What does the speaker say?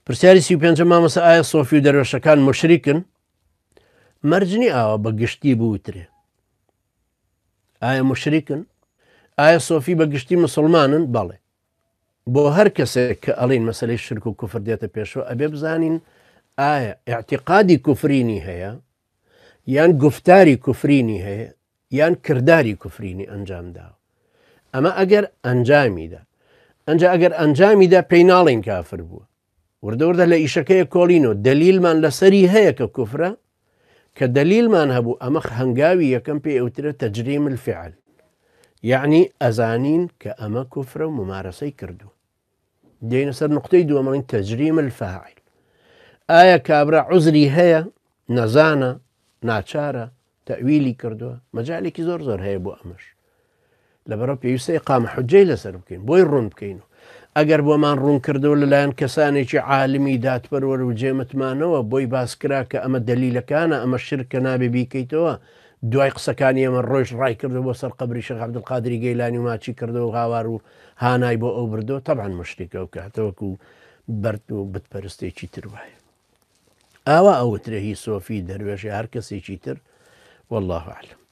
پرسیاری 35 مامەسە ئایا سۆفی و دەروێشەکان مشریکن؟ مەرجنی ئاوە بە گشتی بوترێ. ئایا مشریکن؟ ئایا سۆفی بە گشتی مسلمانن؟ بەڵێ. بۆ هەر کەسێک کە ئەڵین مەسلەی شرک و کوفر دێتە پێشەوە ئەبێ بزانین ئایا اعتقادی کوفرینی هەیە یان گفتاری کوفرینی هەیە یان کردداری کوفرینی ئەنجامداوە. ئەمە ئەگەر ئەنجامیدا ئەگەر ئەنجامیدا پێی ناڵین کافر بووە. وردەوردە لە ئیشەکەی کۆلینۆ دلیلمان لەسەری هەیە کە کوفرە کە دلیلمان هەبوو ئەمە هەنگاوی یەکەم پێ ئەوترە تەجریم الفعل، یعنی ئەزانین کە ئەمە کوفرە و ممارەسەی کردو. دێنە سەر نقطەی دووەمەڵین تەجریم الفاعل. ئایا کابرا عوزری هەیە نەزانە ناچارە تەویلی کردووە؟ مەجالێکی زۆر زۆر هەیە بۆ ئەمەش. لەبەرەوە پێویستە ئیقامە حوجەی لەسەر بکەین بۆی ڕوون بکەین. ئەگەر بۆمان ڕوون کردەوە لەلایەن کەسانێکی عالمی دادپەروەر و جێمتمانەوە بۆی باسکرا کە ئەمە دەلیلەکانە ئەمە شرکە نابێ بیکەیتەوە، دوای قسەکانی ئەمە ڕۆژ ڕای کردو بۆ سەر قەبری شێخ عەبدولقادری گەیلانی و ماچی کردەوە و هاوار و هانای بۆ ئەو بردەوە تەبعاً مشریکە و کاتەوەکو بەرد و بتپەرستێکی تر وایە. ئاوا ئەوترە هی سۆفی دەروێش هەر کەسێکی تر والله أعلم.